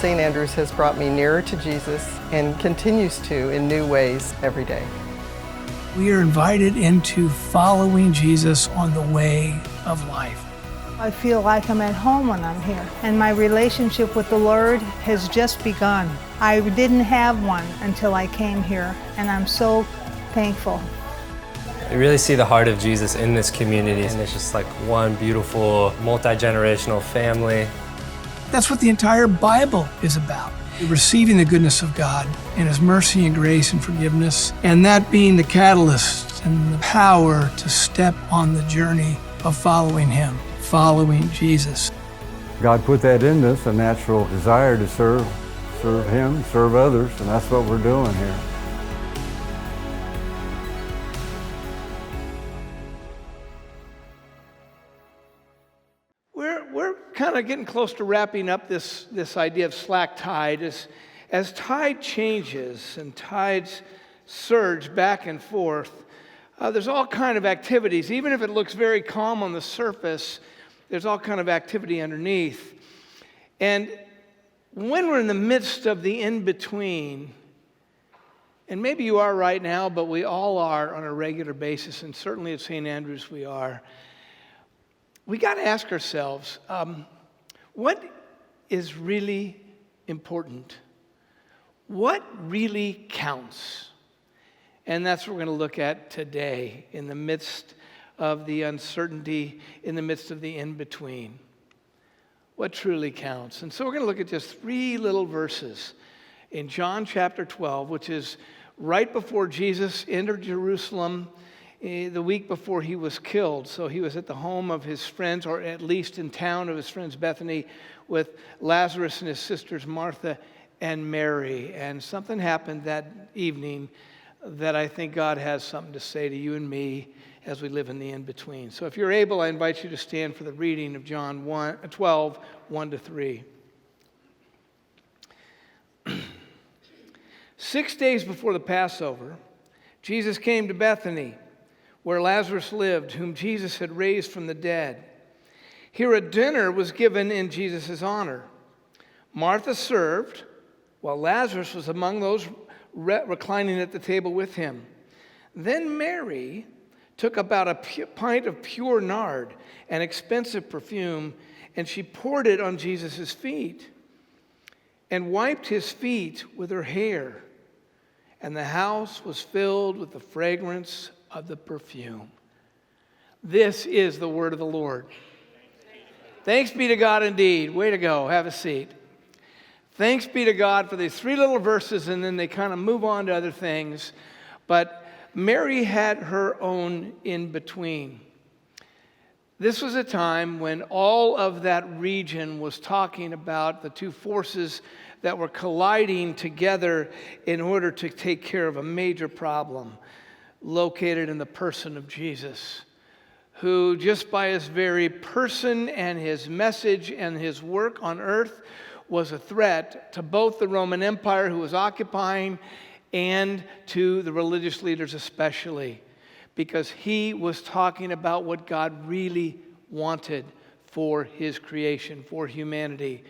St. Andrews has brought me nearer to Jesus and continues to in new ways every day. We are invited into following Jesus on the way of life. I feel like I'm at home when I'm here, and my relationship with the Lord has just begun. I didn't have one until I came here, and I'm so thankful. I really see the heart of Jesus in this community, and it's just like one beautiful, multi-generational family. That's what the entire Bible is about. Receiving the goodness of God and His mercy and grace and forgiveness, and that being the catalyst and the power to step on the journey of following Him, following Jesus. God put that in us, a natural desire to serve Him, serve others, and that's what we're doing here. We're kind of getting close to wrapping up this idea of slack tide. As tide changes and tides surge back and forth, there's all kind of activities. Even if it looks very calm on the surface, there's all kind of activity underneath. And when we're in the midst of the in-between, and maybe you are right now, but we all are on a regular basis, and certainly at St. Andrews we are, we got to ask ourselves, what is really important? What really counts? And that's what we're going to look at today in the midst of the uncertainty, in the midst of the in-between. What truly counts? And so we're going to look at just 3 little verses in John chapter 12, which is right before Jesus entered Jerusalem the week before he was killed. So he was at the home of his friends, or at least in town of his friends Bethany, with Lazarus and his sisters Martha and Mary. And something happened that evening that I think God has something to say to you and me as we live in the in-between. So if you're able, I invite you to stand for the reading of John 12, 1-3. 6 days before the Passover, Jesus came to Bethany, where Lazarus lived, whom Jesus had raised from the dead. Here a dinner was given in Jesus' honor. Martha served, while Lazarus was among those reclining at the table with him. Then Mary took about a pint of pure nard, an expensive perfume, and she poured it on Jesus' feet and wiped his feet with her hair. And the house was filled with the fragrance of the perfume. This is the word of the Lord. Thanks be to God indeed. Way to go. Have a seat. Thanks be to God for these 3 little verses, and then they kind of move on to other things. But Mary had her own in-between. This was a time when all of that region was talking about the 2 forces that were colliding together in order to take care of a major problem located in the person of Jesus, who just by his very person and his message and his work on earth was a threat to both the Roman Empire who was occupying and to the religious leaders especially, because he was talking about what God really wanted for his creation, for humanity.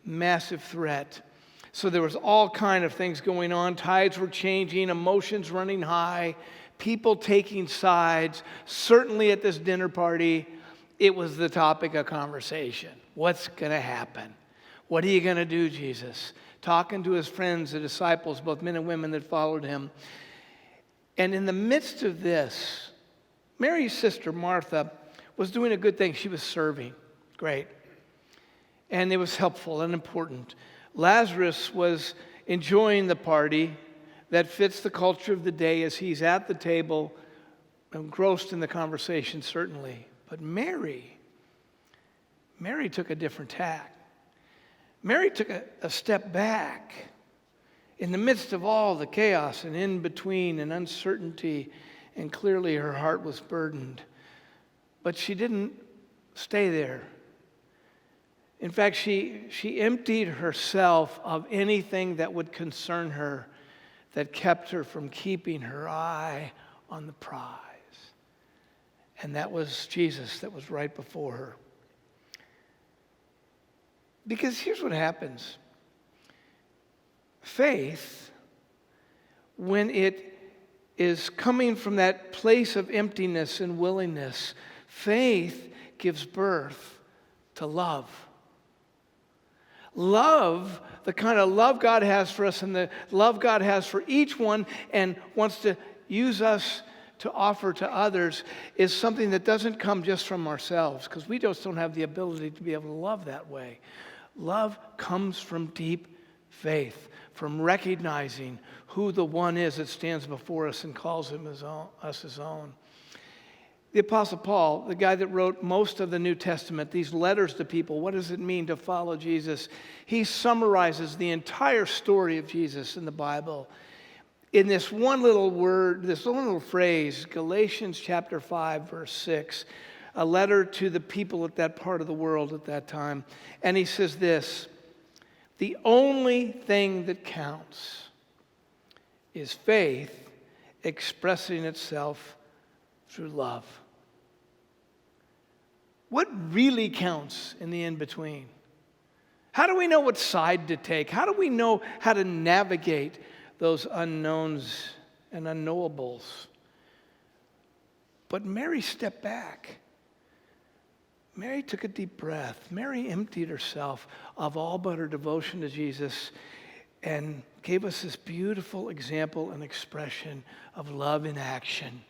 Massive threat. So there was all kind of things going on. Tides were changing, emotions running high, people taking sides. Certainly at this dinner party, it was the topic of conversation. What's going to happen? What are you going to do, Jesus? Talking to his friends, the disciples, both men and women that followed him. And in the midst of this, Mary's sister Martha was doing a good thing. She was serving. Great. And it was helpful and important. Lazarus was enjoying the party that fits the culture of the day as he's at the table, engrossed in the conversation, certainly. But Mary took a different tack. Mary took a step back in the midst of all the chaos and in between and uncertainty, and clearly her heart was burdened. But she didn't stay there. In fact, she emptied herself of anything that would concern her, that kept her from keeping her eye on the prize. And that was Jesus that was right before her. Because here's what happens. Faith, when it is coming from that place of emptiness and willingness, faith gives birth to love. Love, the kind of love God has for us and the love God has for each one and wants to use us to offer to others, is something that doesn't come just from ourselves, because we just don't have the ability to be able to love that way. Love comes from deep faith, from recognizing who the one is that stands before us and calls us his own. The Apostle Paul, the guy that wrote most of the New Testament, these letters to people, what does it mean to follow Jesus? He summarizes the entire story of Jesus in the Bible in this one little word, this one little phrase, Galatians chapter 5, verse 6, a letter to the people at that part of the world at that time. And he says this: the only thing that counts is faith expressing itself through love. What really counts in the in-between? How do we know what side to take? How do we know how to navigate those unknowns and unknowables? But Mary stepped back. Mary took a deep breath. Mary emptied herself of all but her devotion to Jesus and gave us this beautiful example and expression of love in action.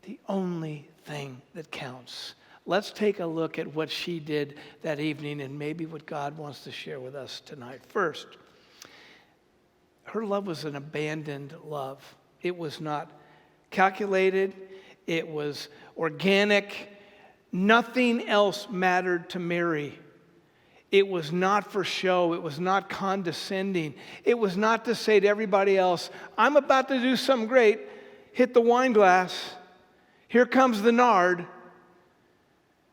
The only thing that counts. Let's take a look at what she did that evening and maybe what God wants to share with us tonight. First, her love was an abandoned love. It was not calculated. It was organic. Nothing else mattered to Mary. It was not for show. It was not condescending. It was not to say to everybody else, I'm about to do something great. Hit the wine glass. Here comes the nard.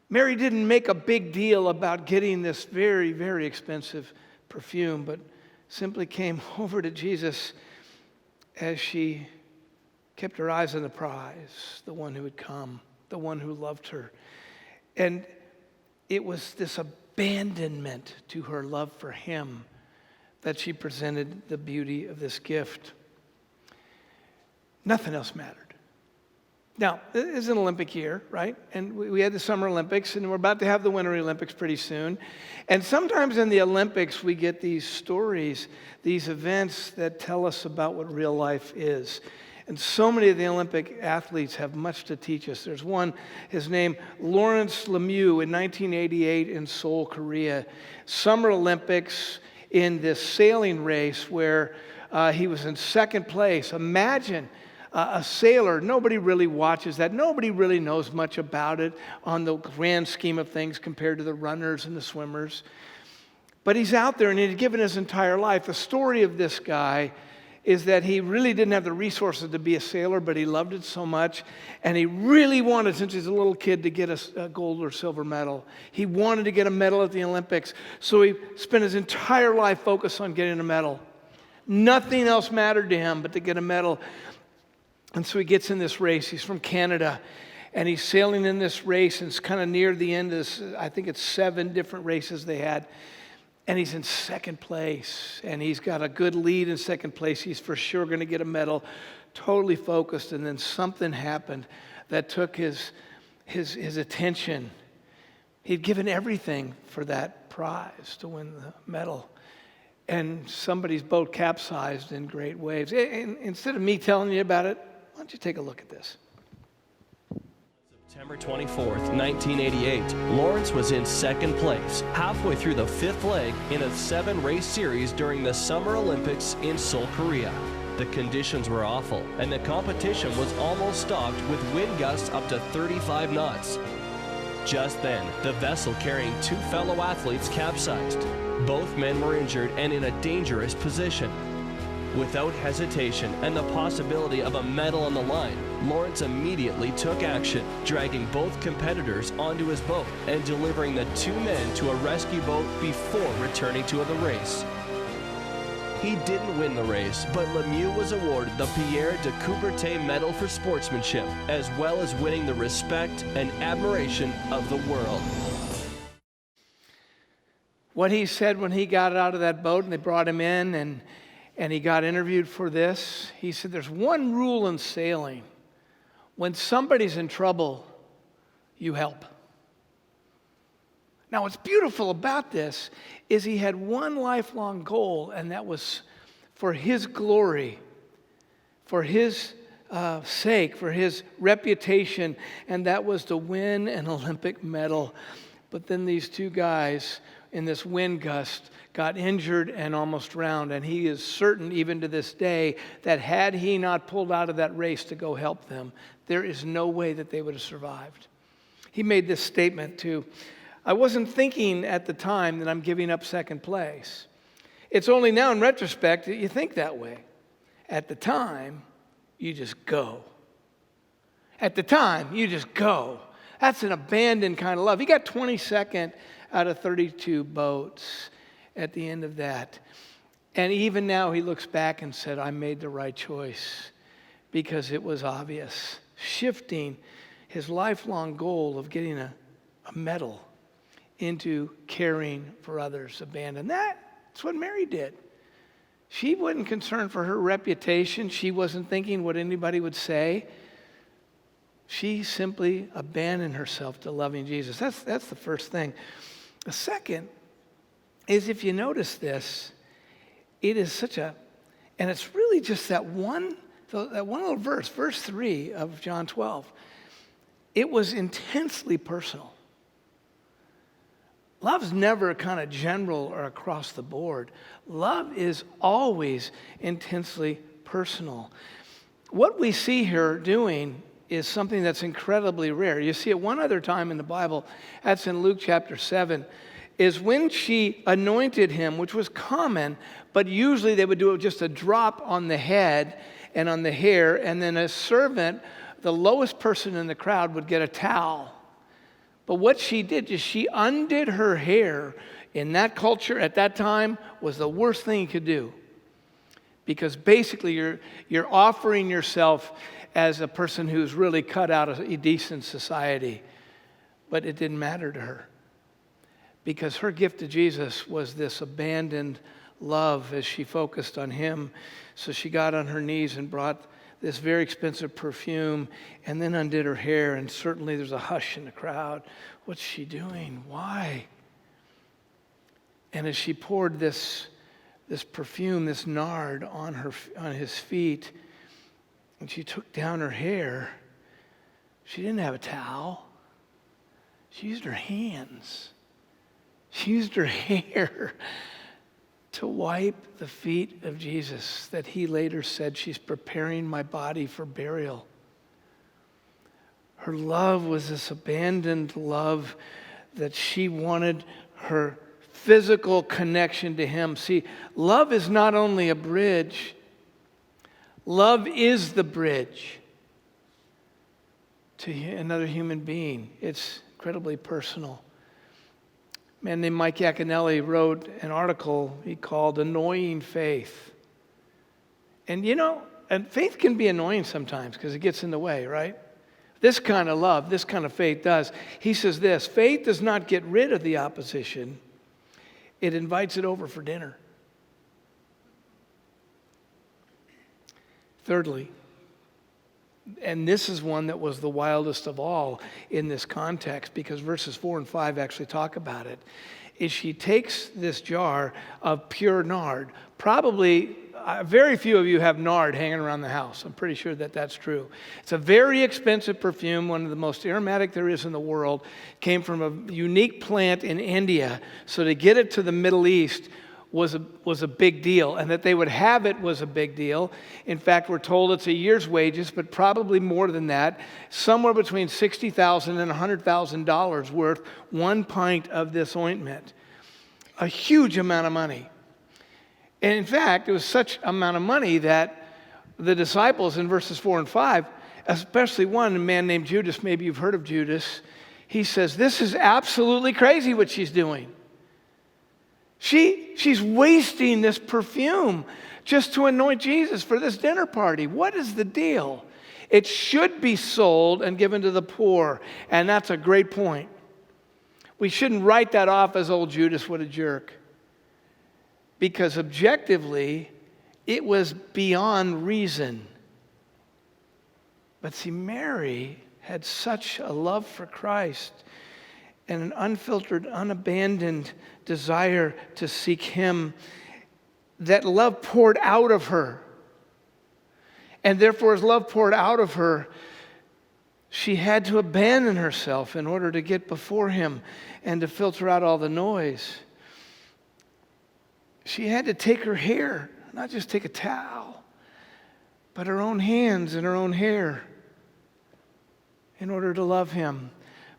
Mary didn't make a big deal about getting this very, very expensive perfume, but simply came over to Jesus as she kept her eyes on the prize, the one who had come, the one who loved her. And it was this abandonment to her love for him that she presented the beauty of this gift. Nothing else mattered. Now, it is an Olympic year, right? And we had the Summer Olympics, and we're about to have the Winter Olympics pretty soon. And sometimes in the Olympics, we get these stories, these events that tell us about what real life is. And so many of the Olympic athletes have much to teach us. There's one, his name, Lawrence Lemieux, in 1988 in Seoul, Korea. Summer Olympics in this sailing race where he was in second place. Imagine a sailor. Nobody really watches that. Nobody really knows much about it on the grand scheme of things compared to the runners and the swimmers. But he's out there and he'd given his entire life. The story of this guy is that he really didn't have the resources to be a sailor, but he loved it so much. And he really wanted, since he's a little kid, to get a gold or silver medal. He wanted to get a medal at the Olympics. So he spent his entire life focused on getting a medal. Nothing else mattered to him but to get a medal. And so he gets in this race. He's from Canada, and he's sailing in this race, and it's kind of near the end of this. I think it's 7 different races they had. And he's in second place, and he's got a good lead in second place. He's for sure going to get a medal, totally focused. And then something happened that took his attention. He'd given everything for that prize to win the medal. And somebody's boat capsized in great waves. And instead of me telling you about it, why don't you take a look at this? September 24th, 1988, Lawrence was in second place, halfway through the 5th leg in a 7-race series during the Summer Olympics in Seoul, Korea. The conditions were awful, and the competition was almost stopped with wind gusts up to 35 knots. Just then, the vessel carrying 2 fellow athletes capsized. Both men were injured and in a dangerous position. Without hesitation and the possibility of a medal on the line, Lawrence immediately took action, dragging both competitors onto his boat and delivering the 2 men to a rescue boat before returning to the race. He didn't win the race, but Lemieux was awarded the Pierre de Coubertin Medal for Sportsmanship, as well as winning the respect and admiration of the world. What he said when he got out of that boat and they brought him in, and he got interviewed for this. He said, there's one rule in sailing. When somebody's in trouble, you help. Now, what's beautiful about this is he had one lifelong goal, and that was for his glory, for his sake, for his reputation, and that was to win an Olympic medal. But then these two guys in this wind gust got injured and almost drowned, and he is certain even to this day that had he not pulled out of that race to go help them, there is no way that they would have survived. He made this statement too. I wasn't thinking at the time that I'm giving up second place. It's only now in retrospect that you think that way. At the time, you just go. At the time, you just go. That's an abandoned kind of love. He got 22nd out of 32 boats at the end of that. And even now he looks back and said, I made the right choice because it was obvious. Shifting his lifelong goal of getting a medal into caring for others, abandoned. That's what Mary did. She wasn't concerned for her reputation. She wasn't thinking what anybody would say. She simply abandoned herself to loving Jesus. That's the first thing. The second is, if you notice this, it is and it's really just that one little verse, verse 3 of John 12. It was intensely personal. Love's never kind of general or across the board. Love is always intensely personal. What we see her doing is something that's incredibly rare. You see it one other time in the Bible, that's in Luke chapter 7, is when she anointed him, which was common, but usually they would do it just a drop on the head and on the hair, and then a servant, the lowest person in the crowd, would get a towel. But what she did is she undid her hair. In that culture at that time was the worst thing you could do. Because basically you're offering yourself as a person who's really cut out of a decent society. But it didn't matter to her. Because her gift to Jesus was this abandoned love as she focused on him. So she got on her knees and brought this very expensive perfume, and then undid her hair, and certainly there's a hush in the crowd. What's she doing? Why? And as she poured this perfume, this nard on his feet, and she took down her hair, she didn't have a towel. She used her hands. She used her hair to wipe the feet of Jesus, that he later said, she's preparing my body for burial. Her love was this abandoned love that she wanted her physical connection to him. See, love is not only a bridge, love is the bridge to another human being. It's incredibly personal. A man named Mike Yaconelli wrote an article he called Annoying Faith. And and faith can be annoying sometimes because it gets in the way, right? This kind of love, this kind of faith does. He says this, faith does not get rid of the opposition. It invites it over for dinner. Thirdly, and this is one that was the wildest of all in this context, because verses 4 and 5 actually talk about it, is she takes this jar of pure nard. Probably, very few of you have nard hanging around the house. I'm pretty sure that that's true. It's a very expensive perfume, one of the most aromatic there is in the world. Came from a unique plant in India. So to get it to the Middle East was a big deal, and that they would have it was a big deal. In fact, we're told it's a year's wages, but probably more than that. Somewhere between $60,000 and $100,000 worth, 1 pint of this ointment. A huge amount of money. And in fact, it was such amount of money that the disciples in verses 4 and 5, especially one, a man named Judas, maybe you've heard of Judas, he says, this is absolutely crazy what she's doing. She's wasting this perfume just to anoint Jesus for this dinner party. What is the deal? It should be sold and given to the poor, and that's a great point. We shouldn't write that off as old Judas, what a jerk. Because objectively, It was beyond reason. But see, Mary had such a love for Christ and an unfiltered, unabandoned desire to seek Him that love poured out of her. And therefore, as love poured out of her, she had to abandon herself in order to get before Him and to filter out all the noise. She had to take her hair, not just take a towel, but her own hands and her own hair in order to love Him.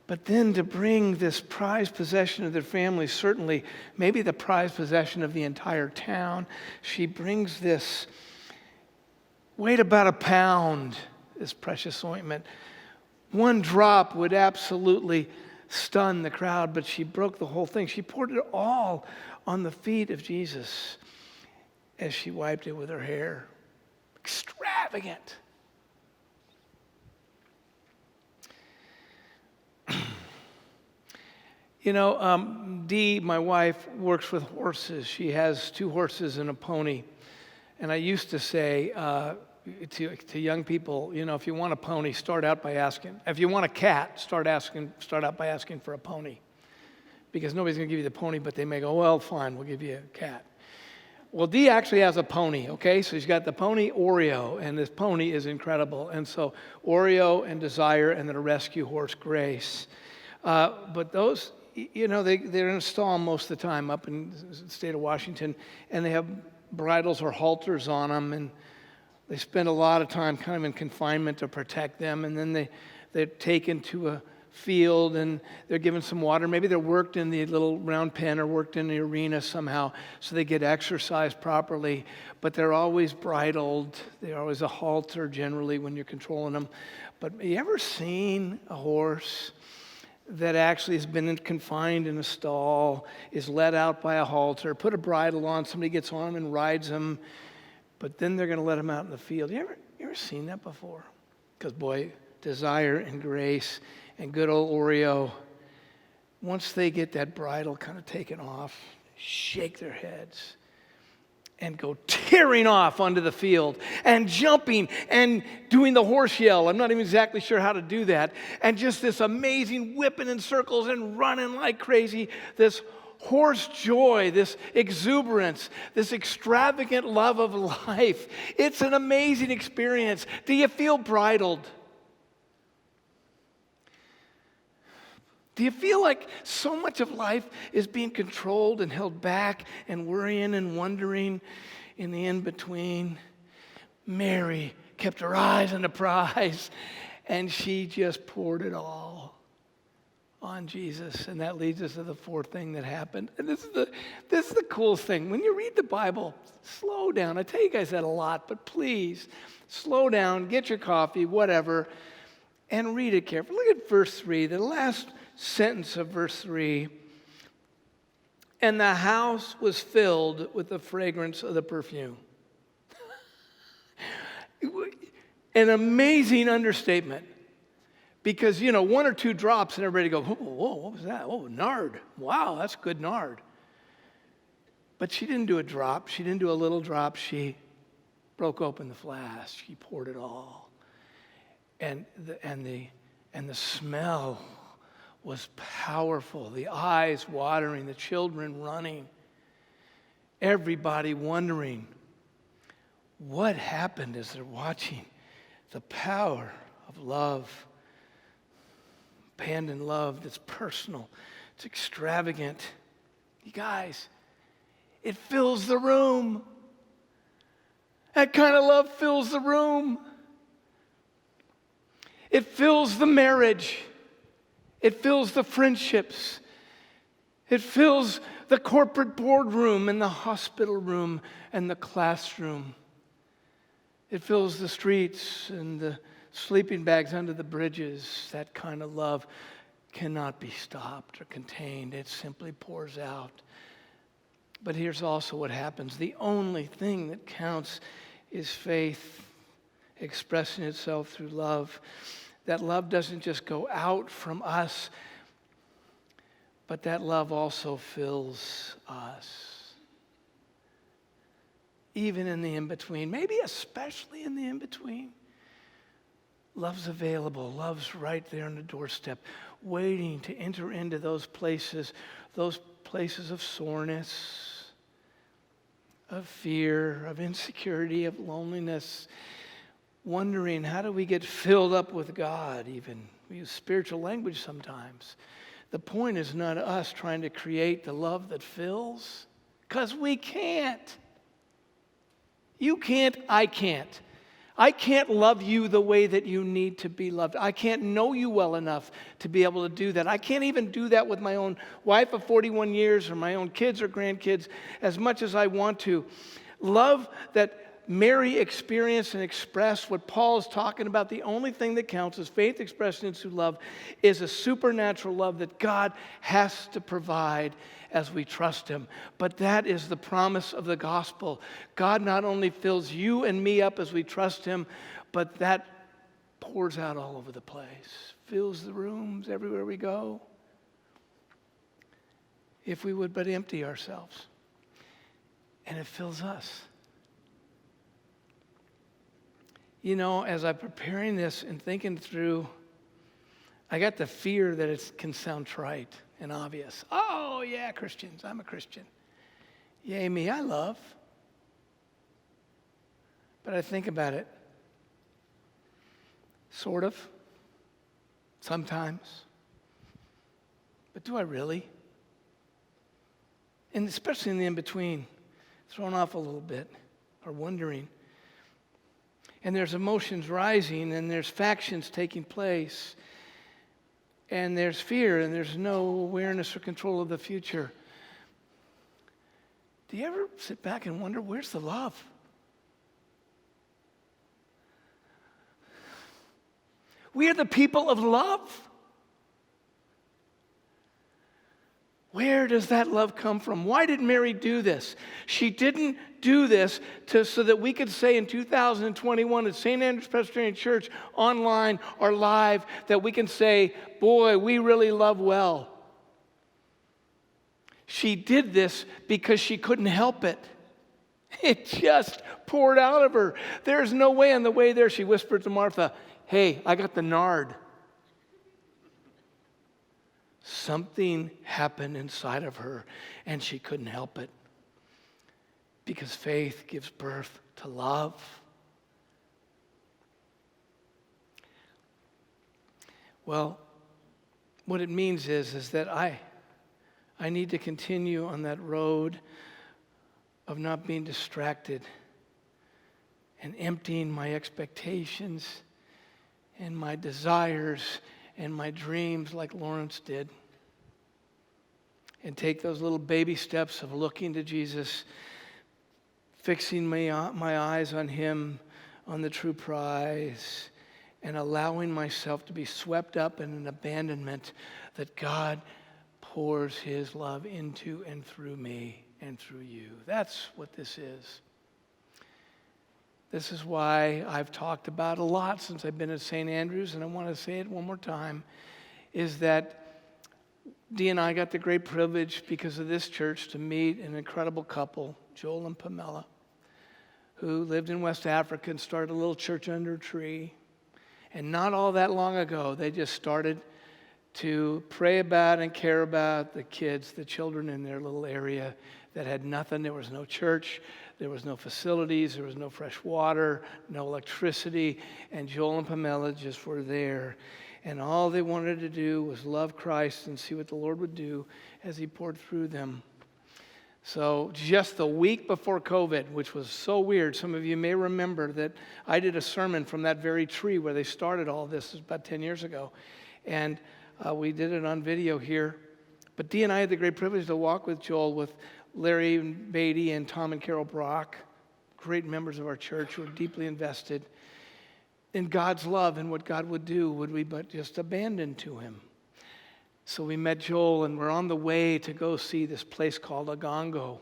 But then to bring this prized possession of their family, certainly maybe the prized possession of the entire town, she brings this, weighed about a pound, this precious ointment. One drop would absolutely stun the crowd, but she broke the whole thing. She poured it all on the feet of Jesus as she wiped it with her hair. Extravagant. You know, Dee, my wife, works with horses. She has 2 horses and a pony. And I used to say to young people, you know, if you want a pony, start out by asking. If you want a cat, start out by asking for a pony. Because nobody's going to give you the pony, but they may go, well, fine, we'll give you a cat. Well, Dee actually has a pony, okay? So she's got the pony Oreo, and this pony is incredible. And so Oreo and Desire, and then a rescue horse, Grace. But those, you know, they're in a stall most of the time up in the state of Washington, and they have bridles or halters on them, and they spend a lot of time kind of in confinement to protect them, and then they're taken to a field and they're given some water. Maybe they're worked in the little round pen or worked in the arena somehow so they get exercise properly, but they're always bridled. They're always a halter generally when you're controlling them. But have you ever seen a horse that actually has been confined in a stall, is let out by a halter, put a bridle on, somebody gets on him and rides him, but then they're going to let him out in the field? You ever seen that before? Because boy, Desire and Grace and good old Oreo, once they get that bridle kind of taken off, shake their heads and go tearing off onto the field and jumping and doing the horse yell. I'm not even exactly sure how to do that. And just this amazing whipping in circles and running like crazy, this horse joy, this exuberance, this extravagant love of life. It's an amazing experience. Do you feel bridled? Do you feel like so much of life is being controlled and held back and worrying and wondering in the in-between? Mary kept her eyes on the prize, and she just poured it all on Jesus. And that leads us to the 4th thing that happened. And this is the coolest thing. When you read the Bible, slow down. I tell you guys that a lot, but please, slow down, get your coffee, whatever, and read it carefully. Look at verse 3, the last sentence of verse 3. And the house was filled with the fragrance of the perfume. An amazing understatement. Because, you know, 1 or 2 drops and everybody goes, whoa, what was that? Oh, nard. Wow, that's good nard. But she didn't do a drop. She didn't do a little drop. She broke open the flask. She poured it all. And the smell was powerful. The eyes watering, the children running, everybody wondering what happened as they're watching the power of love, abandoned love that's personal, it's extravagant. You guys, it fills the room. That kind of love fills the room. It fills the marriage. It fills the friendships. It fills the corporate boardroom and the hospital room and the classroom. It fills the streets and the sleeping bags under the bridges. That kind of love cannot be stopped or contained. It simply pours out. But here's also what happens. The only thing that counts is faith expressing itself through love. That love doesn't just go out from us, but that love also fills us. even in the in-between, maybe especially in the in-between. Love's available. Love's right there on the doorstep, waiting to enter into those places of soreness, of fear, of insecurity, of loneliness, wondering, how do we get filled up with God even? We use spiritual language sometimes. The point is not us trying to create the love that fills, because we can't. You can't, I can't. I can't love you the way that you need to be loved. I can't know you well enough to be able to do that. I can't even do that with my own wife of 41 years or my own kids or grandkids as much as I want to. Love that Mary experienced and expressed, what Paul is talking about, the only thing that counts is faith expressed into love, is a supernatural love that God has to provide as we trust him. But that is the promise of the gospel. God not only fills you and me up as we trust him, but that pours out all over the place, fills the rooms everywhere we go. If we would but empty ourselves, and it fills us. You know, as I'm preparing this and thinking through, I got the fear that it can sound trite and obvious. Oh, yeah, Christians, I'm a Christian. Yay, me, I love. But I think about it. Sort of. Sometimes. But do I really? And especially in the in-between, thrown off a little bit, or wondering. And there's emotions rising, and there's factions taking place, and there's fear, and there's no awareness or control of the future. Do you ever sit back and wonder, where's the love? We are the people of love. Where does that love come from? Why did Mary do this? She didn't do this so that we could say in 2021 at St. Andrew's Presbyterian Church, online or live, that we can say, boy, we really love well. She did this because she couldn't help it. It just poured out of her. There's no way. On the way there, she whispered to Martha, hey, I got the nard. Something happened inside of her, and she couldn't help it. Because faith gives birth to love. Well, what it means is that I need to continue on that road of not being distracted and emptying my expectations and my desires and my dreams like Lawrence did. And take those little baby steps of looking to Jesus, fixing my eyes on him, on the true prize, and allowing myself to be swept up in an abandonment that God pours his love into and through me and through you. That's what this is. This is why I've talked about a lot since I've been at St. Andrew's, and I want to say it one more time, is that Dee and I got the great privilege because of this church to meet an incredible couple, Joel and Pamela, who lived in West Africa and started a little church under a tree. And not all that long ago, they just started to pray about and care about the kids, the children in their little area that had nothing. There was no church, there was no facilities, there was no fresh water, no electricity, and Joel and Pamela just were there. And all they wanted to do was love Christ and see what the Lord would do as he poured through them. So just the week before COVID, which was so weird, some of you may remember that I did a sermon from that very tree where they started all this about 10 years ago. And we did it on video here. But Dee and I had the great privilege to walk with Joel, with Larry Beatty and Tom and Carol Brock, great members of our church who are deeply invested in God's love and what God would do, would we but just abandon to him. So we met Joel, and we're on the way to go see this place called Agongo.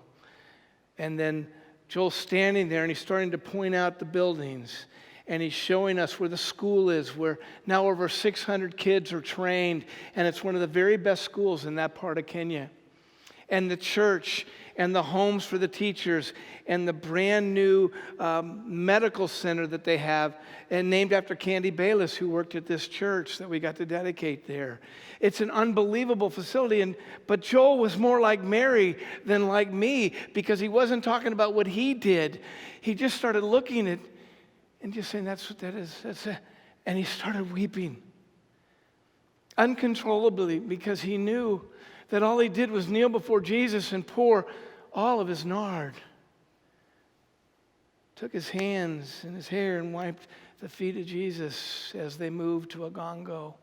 And then Joel's standing there, and he's starting to point out the buildings, and he's showing us where the school is, where now over 600 kids are trained, and it's one of the very best schools in that part of Kenya. and the church and the homes for the teachers and the brand new medical center that they have, and named after Candy Bayless, who worked at this church that we got to dedicate there. It's an unbelievable facility, but Joel was more like Mary than like me, because he wasn't talking about what he did. He just started looking at and just saying, that's what that is. That's it. And he started weeping uncontrollably, because he knew that all he did was kneel before Jesus and pour all of his nard. Took his hands and his hair and wiped the feet of Jesus as they moved to a gongo.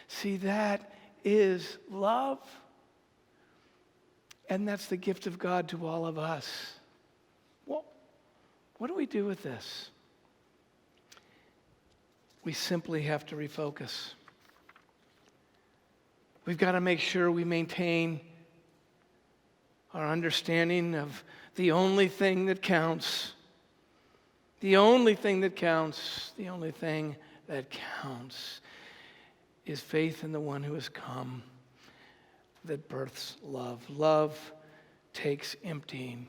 See, that is love. And that's the gift of God to all of us. Well, what do we do with this? We simply have to refocus. We've got to make sure we maintain our understanding of the only thing that counts. The only thing that counts, the only thing that counts is faith in the one who has come that births love. Love takes emptying,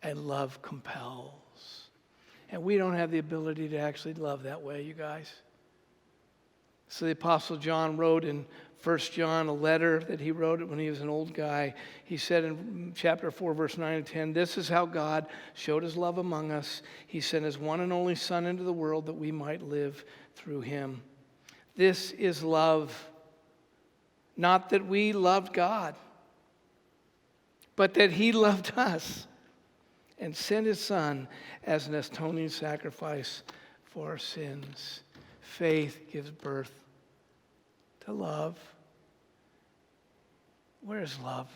and love compels. And we don't have the ability to actually love that way, you guys. So the Apostle John wrote in 1 John, a letter that he wrote when he was an old guy. He said in chapter 4, verse 9 and 10, "This is how God showed his love among us. He sent his one and only Son into the world that we might live through him." This is love. Not that we loved God, but that he loved us and sent his Son as an atoning sacrifice for our sins. Faith gives birth to love. Where is love?